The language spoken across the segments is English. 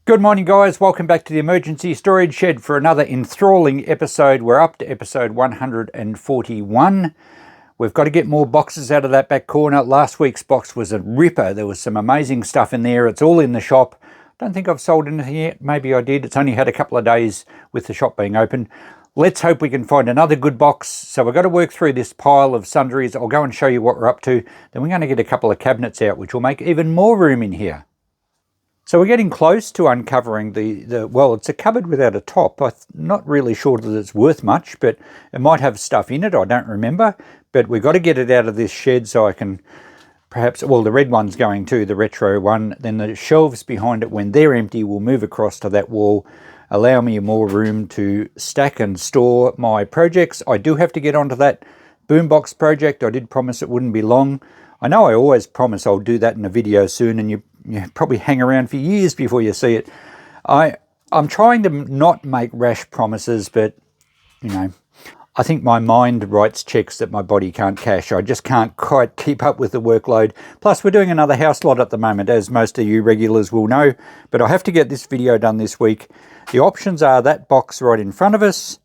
Good morning, guys. Welcome back to the Emergency Storage Shed for another enthralling episode. We're up to episode 141. We've got to get more boxes out of that back corner. Last week's box was a ripper. There was some amazing stuff in there. It's all in the shop. I don't think I've sold anything yet. Maybe I did. It's only had a couple of days with the shop being open. Let's hope we can find another good box. So we've got to work through this pile of sundries. I'll go and show you what we're up to. Then we're going to get a couple of cabinets out, which will make even more room in here. So we're getting close to uncovering well, it's a cupboard without a top. I'm not really sure that it's worth much, but it might have stuff in it. I don't remember. But we've got to get it out of this shed so I can perhaps, well, the red one's going to, the retro one. Then the shelves behind it, when they're empty, will move across to that wall, allow me more room to stack and store my projects. I do have to get onto that boombox project. I did promise it wouldn't be long. I know I always promise I'll do that in a video soon, and you probably hang around for years before you see it. I'm trying to not make rash promises, but, you know, I think my mind writes checks that my body can't cash. I just can't quite keep up with the workload. Plus, we're doing another house lot at the moment, as most of you regulars will know, but I have to get this video done this week. The options are that box right in front of us,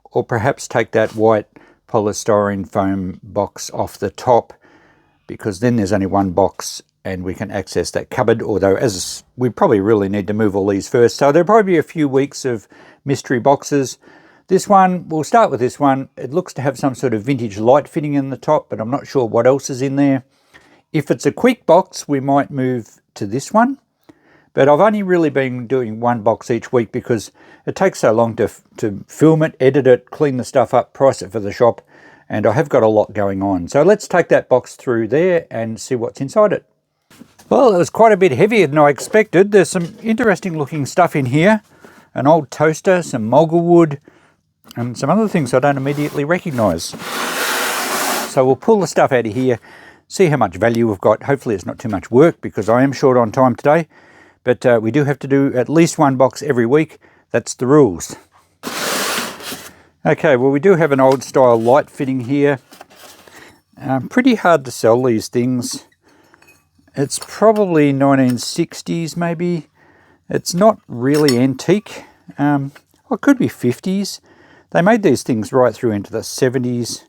or perhaps take that white polystyrene foam box off the top, because then there's only one box and we can access that cupboard, although as we probably really need to move all these first. So there'll probably be a few weeks of mystery boxes. This one, we'll start with this one. It looks to have some sort of vintage light fitting in the top, but I'm not sure what else is in there. If it's a quick box, we might move to this one. But I've only really been doing one box each week because it takes so long to film it, edit it, clean the stuff up, price it for the shop, and I have got a lot going on. So let's take that box through there and see what's inside it. Well, it was quite a bit heavier than I expected. There's some interesting looking stuff in here. An old toaster, some mulga wood, and some other things I don't immediately recognise. So we'll pull the stuff out of here, see how much value we've got. Hopefully it's not too much work because I am short on time today. But we do have to do at least one box every week. That's the rules. Okay, well, we do have an old style light fitting here. Pretty hard to sell these things. It's probably 1960s maybe. It's not really antique. Well, it could be 50s. They made these things right through into the 70s.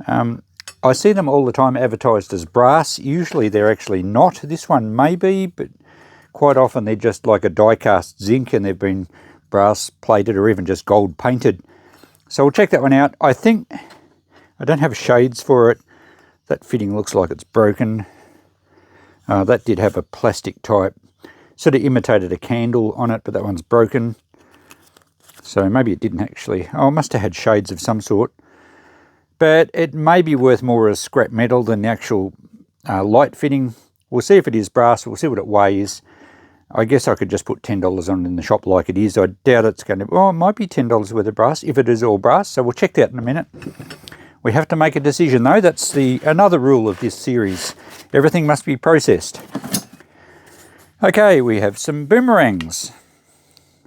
I see them all the time advertised as brass. Usually they're actually not. This one may be, but quite often they're just like a die-cast zinc and they've been brass plated or even just gold painted. So we'll check that one out. I think I don't have shades for it. That fitting looks like it's broken. That did have a plastic type, sort of imitated a candle on it, but that one's broken. So maybe it didn't actually, oh, it must have had shades of some sort. But it may be worth more as scrap metal than the actual light fitting. We'll see if it is brass, we'll see what it weighs. I guess I could just put $10 on it in the shop like it is. I doubt it's going to, well, it might be $10 worth of brass if it is all brass. So we'll check that in a minute. We have to make a decision though. That's another rule of this series. Everything must be processed. Okay, we have some boomerangs.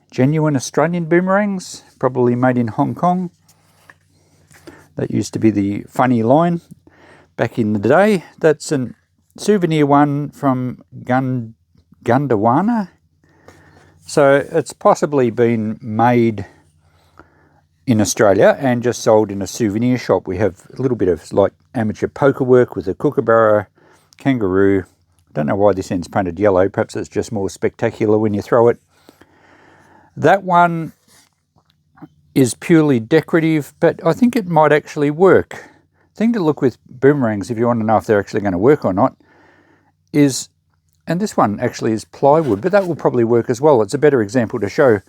Genuine Australian boomerangs, probably made in Hong Kong. That used to be the funny line back in the day. That's a souvenir one from Gondwana. So it's possibly been made in Australia and just sold in a souvenir shop. We have a little bit of like amateur poker work with a kookaburra, kangaroo. I don't know why this end's painted yellow. Perhaps it's just more spectacular when you throw it. That one is purely decorative, but I think it might actually work. The thing to look with boomerangs, if you want to know if they're actually going to work or not, is, and this one actually is plywood, but that will probably work as well. It's a better example to show.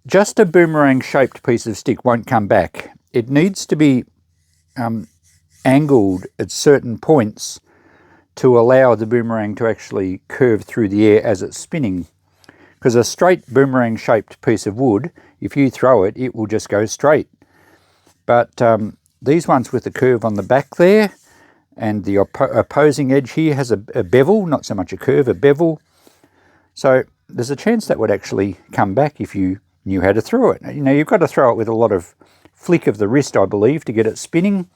Just a boomerang-shaped piece of stick won't come back. It needs to be angled at certain points to allow the boomerang to actually curve through the air as it's spinning. Because a straight boomerang-shaped piece of wood, if you throw it, it will just go straight. But these ones with the curve on the back there, and the opposing edge here has a bevel, not so much a curve, a bevel. So there's a chance that would actually come back if you knew how to throw it. You know, you've got to throw it with a lot of flick of the wrist, I believe, to get it spinning.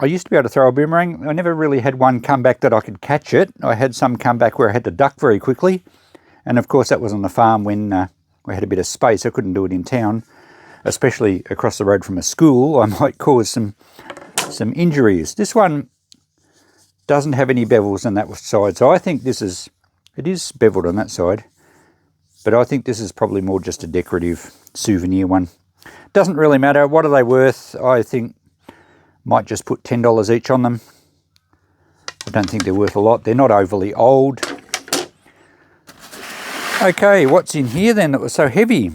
I used to be able to throw a boomerang. I never really had one come back that I could catch it. I had some come back where I had to duck very quickly. And of course that was on the farm when we had a bit of space. I couldn't do it in town, especially across the road from a school. I might cause some injuries. This one doesn't have any bevels on that side, so I think it is beveled on that side, but I think this is probably more just a decorative souvenir one. Doesn't really matter. What are they worth? I think might just put $10 each on them. I don't think they're worth a lot. They're not overly old. Okay, what's in here then that was so heavy?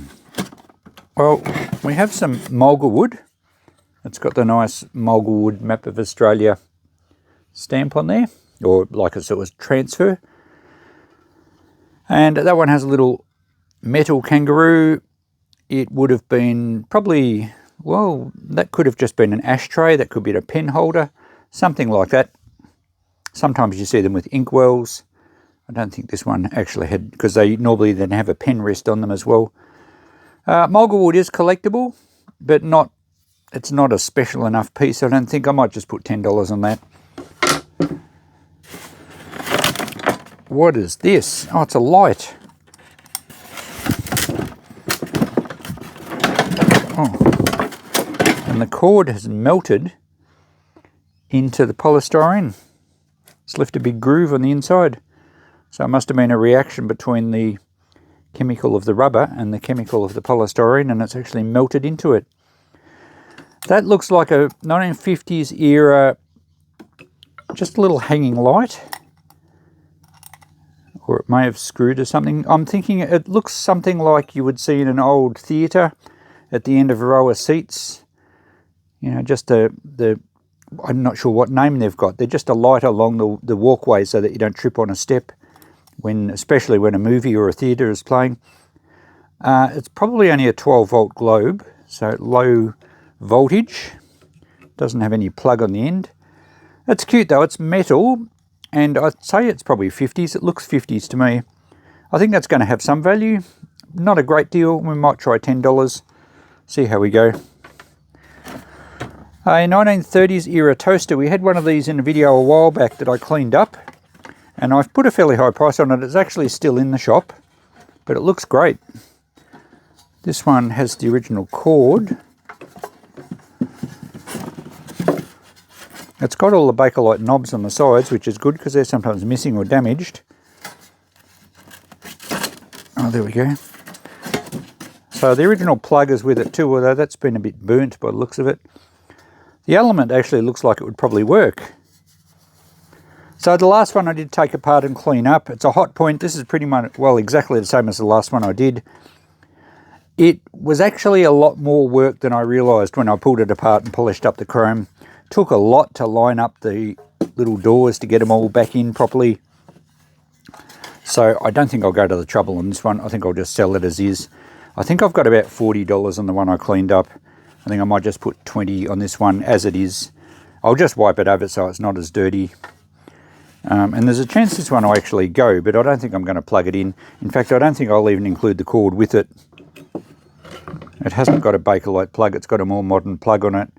Well, we have some mulga wood. It's got the nice mulga wood map of Australia stamp on there, or like it was transfer. And that one has a little metal kangaroo. It would have been probably, well, that could have just been an ashtray. That could be a pen holder, something like that. Sometimes you see them with inkwells. I don't think this one actually had, because they normally then have a pen rest on them as well. Mulga wood is collectible, but it's not a special enough piece. I don't think. I might just put $10 on that. What is this? Oh, it's a light. Oh, and the cord has melted into the polystyrene. It's left a big groove on the inside. So it must have been a reaction between the chemical of the rubber and the chemical of the polystyrene, and it's actually melted into it. That looks like a 1950s era, just a little hanging light. Or it may have screwed or something. I'm thinking it looks something like you would see in an old theatre at the end of a row of seats. You know, just the I'm not sure what name they've got. They're just a light along the walkway so that you don't trip on a step, especially when a movie or a theatre is playing. It's probably only a 12-volt globe, so low voltage. Doesn't have any plug on the end. It's cute though. It's metal. And I'd say it's probably 50s. It looks 50s to me. I think that's going to have some value. Not a great deal. We might try $10. See how we go. A 1930s era toaster. We had one of these in a video a while back that I cleaned up. And I've put a fairly high price on it. It's actually still in the shop. But it looks great. This one has the original cord. It's got all the Bakelite knobs on the sides, which is good because they're sometimes missing or damaged. Oh, there we go. So the original plug is with it too, although that's been a bit burnt by the looks of it. The element actually looks like it would probably work. So the last one I did take apart and clean up. It's a hot point. This is pretty much, well, exactly the same as the last one I did. It was actually a lot more work than I realised when I pulled it apart and polished up the chrome. Took a lot to line up the little doors to get them all back in properly. So I don't think I'll go to the trouble on this one. I think I'll just sell it as is. I think I've got about $40 on the one I cleaned up. I think I might just put $20 on this one as it is. I'll just wipe it over so it's not as dirty. And there's a chance this one will actually go, but I don't think I'm going to plug it in. In fact, I don't think I'll even include the cord with it. It hasn't got a Bakelite plug. It's got a more modern plug on it.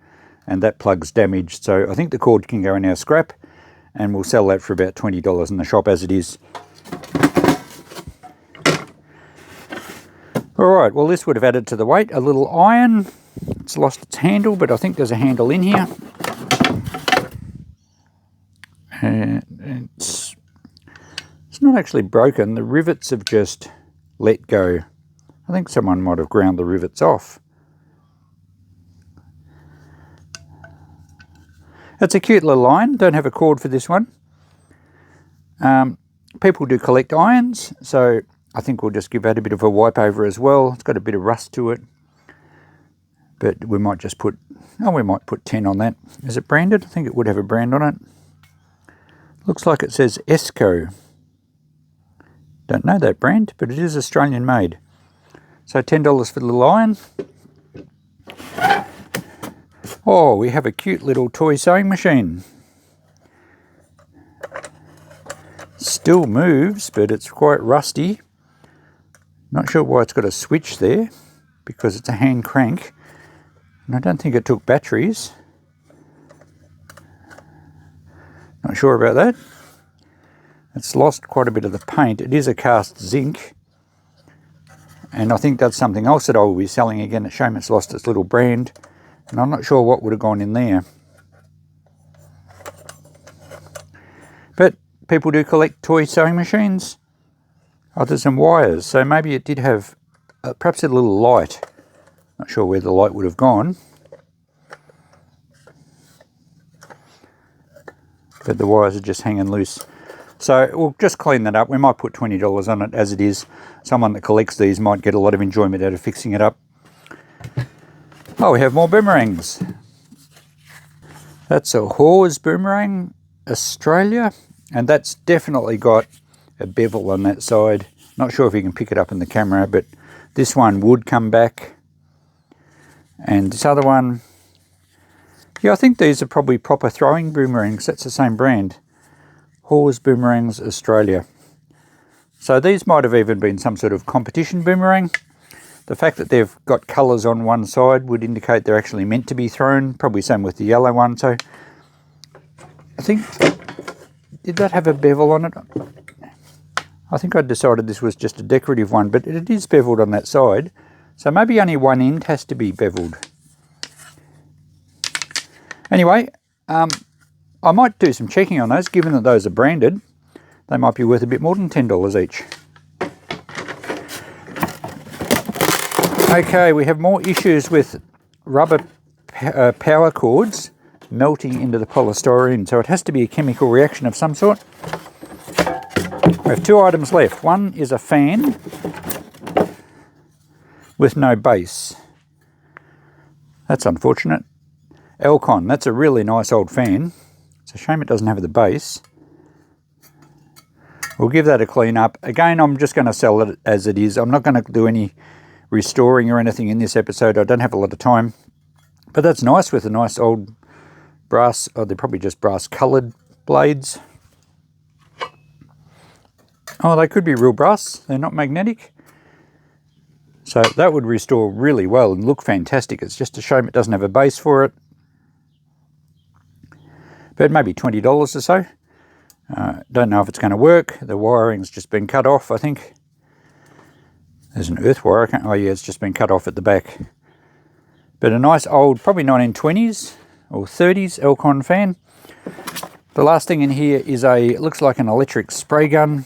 And that plug's damaged, so I think the cord can go in our scrap, and we'll sell that for about $20 in the shop as it is. Alright, well this would have added to the weight. A little iron. It's lost its handle, but I think there's a handle in here. And it's not actually broken. The rivets have just let go. I think someone might have ground the rivets off. It's a cute little iron. Don't have a cord for this one. People do collect irons, so I think we'll just give that a bit of a wipe over as well. It's got a bit of rust to it. But we might just put, we might put 10 on that. Is it branded? I think it would have a brand on it. Looks like it says Esco. Don't know that brand, but it is Australian made. So $10 for the little iron. Oh, we have a cute little toy sewing machine. Still moves, but it's quite rusty. Not sure why it's got a switch there, because it's a hand crank. And I don't think it took batteries. Not sure about that. It's lost quite a bit of the paint. It is a cast zinc. And I think that's something else that I will be selling again. It's a shame it's lost its little brand. And I'm not sure what would have gone in there. But people do collect toy sewing machines. Oh, there's some wires. So maybe it did have perhaps a little light. Not sure where the light would have gone. But the wires are just hanging loose. So we'll just clean that up. We might put $20 on it as it is. Someone that collects these might get a lot of enjoyment out of fixing it up. Oh, we have more boomerangs. That's a Hawes Boomerang Australia. And that's definitely got a bevel on that side. Not sure if you can pick it up in the camera, but this one would come back. And this other one, yeah, I think these are probably proper throwing boomerangs. That's the same brand. Hawes Boomerangs Australia. So these might have even been some sort of competition boomerang. The fact that they've got colours on one side would indicate they're actually meant to be thrown. Probably same with the yellow one. So I think, did that have a bevel on it? I think I decided this was just a decorative one, but it is beveled on that side. So maybe only one end has to be beveled. Anyway, I might do some checking on those, given that those are branded. They might be worth a bit more than $10 each. Okay, we have more issues with rubber power cords melting into the polystyrene, so it has to be a chemical reaction of some sort. We have two items left. One is a fan with no base. That's unfortunate. Elcon, that's a really nice old fan. It's a shame it doesn't have the base. We'll give that a clean up. Again, I'm just going to sell it as it is. I'm not going to do any restoring or anything in this episode. I don't have a lot of time. But that's nice with a nice old brass, oh, they're probably just brass coloured blades. Oh, they could be real brass. They're not magnetic. So that would restore really well and look fantastic. It's just a shame it doesn't have a base for it. But maybe $20 or so. Don't know if it's going to work. The wiring's just been cut off, I think. There's an earth wire. Oh yeah, it's just been cut off at the back. But a nice old, probably 1920s or 30s Elcon fan. The last thing in here is it looks like an electric spray gun.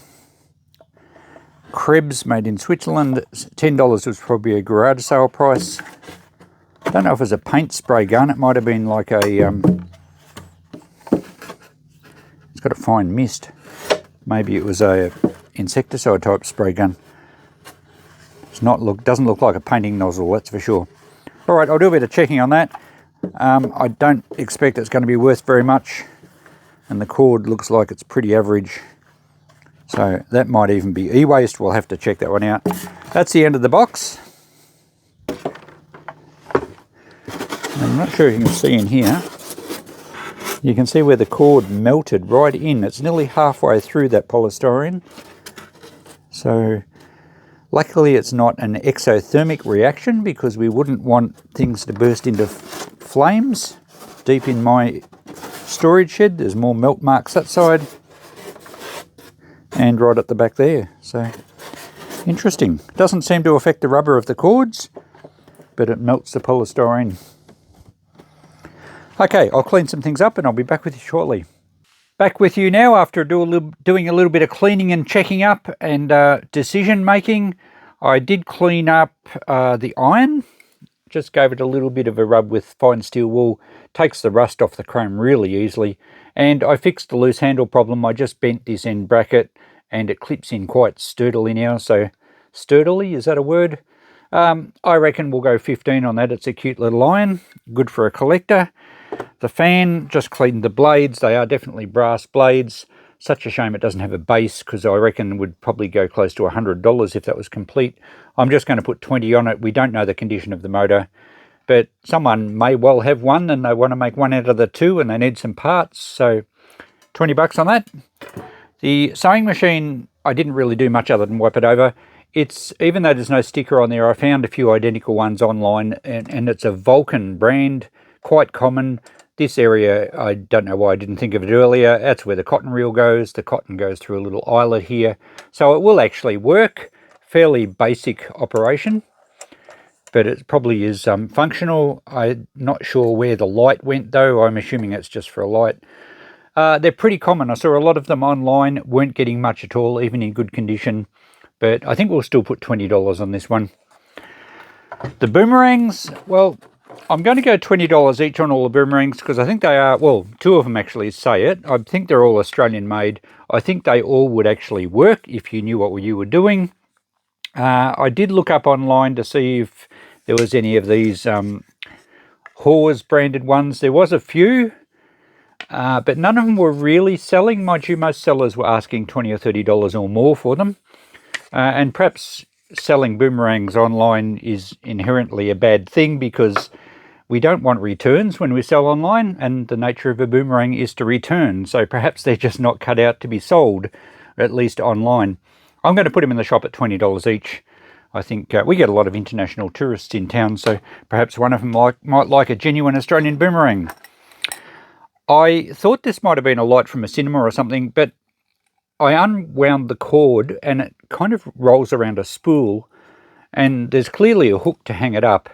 Krebs, made in Switzerland. $10 was probably a garage sale price. I don't know if it was a paint spray gun. It might have been like a... it's got a fine mist. Maybe it was a insecticide type spray gun. It's not doesn't look like a painting nozzle, that's for sure. All right, I'll do a bit of checking on that. I don't expect it's going to be worth very much, and the cord looks like it's pretty average. So that might even be e-waste. We'll have to check that one out. That's the end of the box. I'm not sure if you can see in here. You can see where the cord melted right in. It's nearly halfway through that polystyrene. So luckily it's not an exothermic reaction, because we wouldn't want things to burst into flames. Deep in my storage shed, there's more melt marks that side. And right at the back there. So interesting. Doesn't seem to affect the rubber of the cords, but it melts the polystyrene. Okay, I'll clean some things up and I'll be back with you shortly. Back with you now after doing a little bit of cleaning and checking up and decision making. I did clean up the iron. Just gave it a little bit of a rub with fine steel wool. Takes the rust off the chrome really easily. And I fixed the loose handle problem. I just bent this end bracket and it clips in quite sturdily now. So sturdily, is that a word? I reckon we'll go 15 on that. It's a cute little iron, good for a collector. The fan, just cleaned the blades. They are definitely brass blades. Such a shame it doesn't have a base, because I reckon would probably go close to $100 if that was complete. I'm just going to put 20 on it. We don't know the condition of the motor, but someone may well have one and they want to make one out of the two and they need some parts. So $20 on that. The sewing machine, I didn't really do much other than wipe it over. It's, even though there's no sticker on there, I found a few identical ones online, and it's a Vulcan brand, quite common. This area, I don't know why I didn't think of it earlier. That's where the cotton reel goes. The cotton goes through a little eyelet here. So it will actually work. Fairly basic operation, but it probably is functional. I'm not sure where the light went though. I'm assuming it's just for a light. They're pretty common. I saw a lot of them online, weren't getting much at all, even in good condition. But I think we'll still put $20 on this one. The boomerangs, well, I'm going to go $20 each on all the boomerangs because I think they are, well, two of them actually say it. I think they're all Australian made. I think they all would actually work if you knew what you were doing. I did look up online to see if there was any of these Hawes branded ones. There was a few. But none of them were really selling. Mind you, most sellers were asking $20 or $30 or more for them. And perhaps selling boomerangs online is inherently a bad thing because we don't want returns when we sell online, and the nature of a boomerang is to return. So perhaps they're just not cut out to be sold, at least online. I'm going to put them in the shop at $20 each. I think we get a lot of international tourists in town, so perhaps one of them might like a genuine Australian boomerang. I thought this might have been a light from a cinema or something, but I unwound the cord and it kind of rolls around a spool, and there's clearly a hook to hang it up.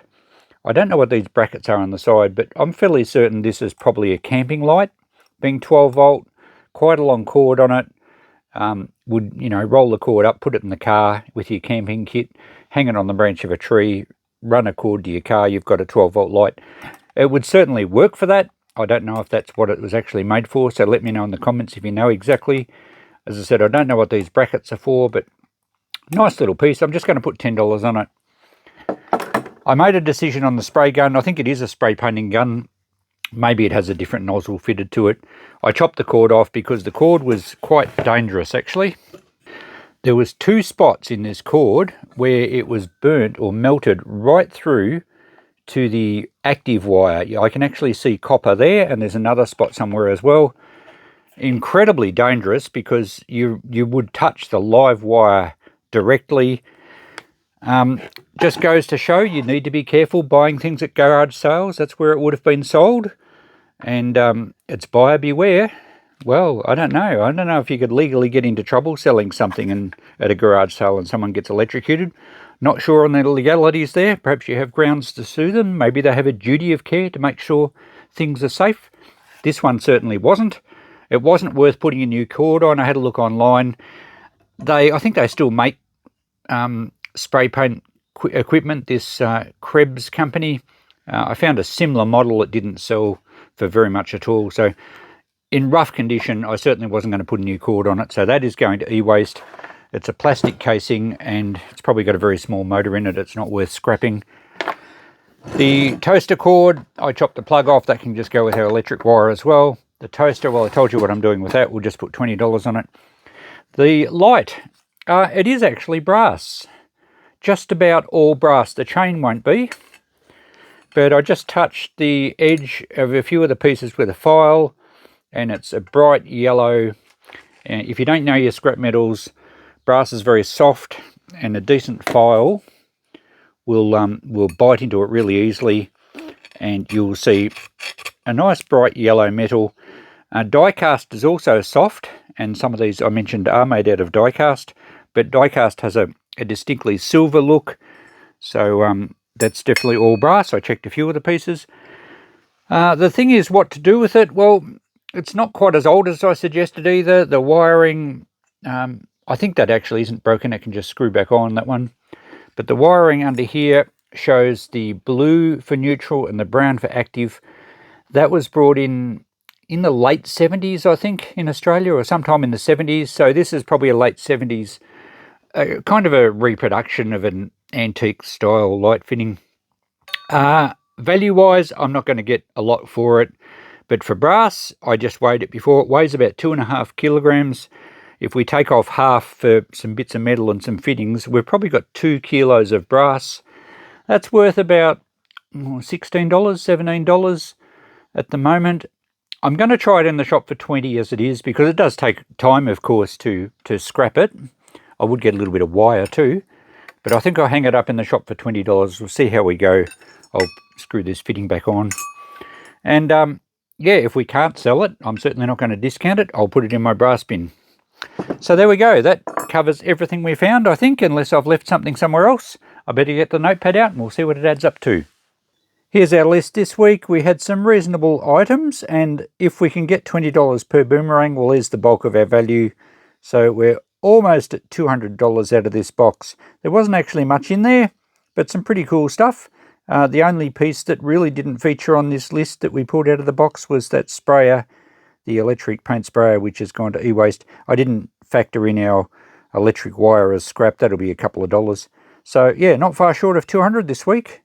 I don't know what these brackets are on the side, but I'm fairly certain this is probably a camping light, being 12 volt, quite a long cord on it. Would, you know, roll the cord up, put it in the car with your camping kit, hang it on the branch of a tree, run a cord to your car, you've got a 12 volt light. It would certainly work for that. I don't know if that's what it was actually made for, so let me know in the comments if you know exactly. As I said, I don't know what these brackets are for, but nice little piece. I'm just going to put $10 on it. I made a decision on the spray gun. I think it is a spray painting gun. Maybe it has a different nozzle fitted to it. I chopped the cord off because the cord was quite dangerous, actually. There was 2 spots in this cord where it was burnt or melted right through to the active wire. I can actually see copper there, and there's another spot somewhere as well. Incredibly dangerous because you would touch the live wire directly. Just goes to show you need to be careful buying things at garage sales. That's where it would have been sold, and it's buyer beware. Well, I don't know. I don't know if you could legally get into trouble selling something at a garage sale and someone gets electrocuted. Not sure on the legalities there. Perhaps you have grounds to sue them. Maybe they have a duty of care to make sure things are safe. This one certainly wasn't. It wasn't worth putting a new cord on. I had a look online. I think they still make spray paint equipment, this Krebs company. I found a similar model that didn't sell for very much at all. So in rough condition, I certainly wasn't going to put a new cord on it. So that is going to e-waste. It's a plastic casing and it's probably got a very small motor in it. It's not worth scrapping. The toaster cord, I chopped the plug off. That can just go with our electric wire as well. The toaster, well, I told you what I'm doing with that. We'll just put $20 on it. The light, it is actually brass. Just about all brass. The chain won't be. But I just touched the edge of a few of the pieces with a file, and it's a bright yellow. And if you don't know your scrap metals, brass is very soft, and a decent file will bite into it really easily, and you'll see a nice bright yellow metal. Die cast is also soft, and some of these I mentioned are made out of die cast, but die cast has a distinctly silver look, so that's definitely all brass. I checked a few of the pieces. The thing is, what to do with it? Well, it's not quite as old as I suggested either. The wiring, I think that actually isn't broken. It can just screw back on, that one. But the wiring under here shows the blue for neutral and the brown for active. That was brought in the late 70s, I think, in Australia, or sometime in the 70s. So this is probably a late 70s, kind of a reproduction of an antique style light fitting. Value-wise, I'm not going to get a lot for it. But for brass, I just weighed it before. It weighs about 2.5 kilograms. If we take off half for some bits of metal and some fittings, we've probably got 2 kilos of brass. That's worth about $16, $17 at the moment. I'm going to try it in the shop for $20 as it is, because it does take time, of course, to scrap it. I would get a little bit of wire too, but I think I'll hang it up in the shop for $20. We'll see how we go. I'll screw this fitting back on. And yeah, if we can't sell it, I'm certainly not going to discount it. I'll put it in my brass bin. So there we go. That covers everything we found, I think, unless I've left something somewhere else. I better get the notepad out and we'll see what it adds up to. Here's our list this week. We had some reasonable items, and if we can get $20 per boomerang, well, there's the bulk of our value. So we're almost at $200 out of this box. There wasn't actually much in there, but some pretty cool stuff. The only piece that really didn't feature on this list that we pulled out of the box was that sprayer, the electric paint sprayer, which has gone to e-waste. I didn't factor in our electric wire as scrap. That'll be a couple of dollars. So yeah, not far short of 200 this week.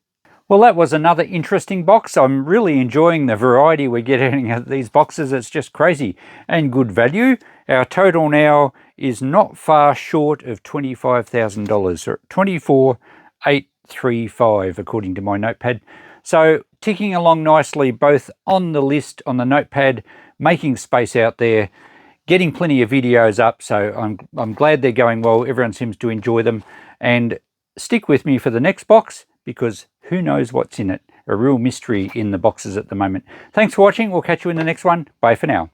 Well, that was another interesting box. I'm really enjoying the variety we're getting at these boxes. It's just crazy and good value. Our total now is not far short of $25,000, $24,835 according to my notepad. So ticking along nicely, both on the list, on the notepad, making space out there, getting plenty of videos up. So I'm glad they're going well. Everyone seems to enjoy them. And stick with me for the next box, because who knows what's in it. A real mystery in the boxes at the moment. Thanks for watching. We'll catch you in the next one. Bye for now.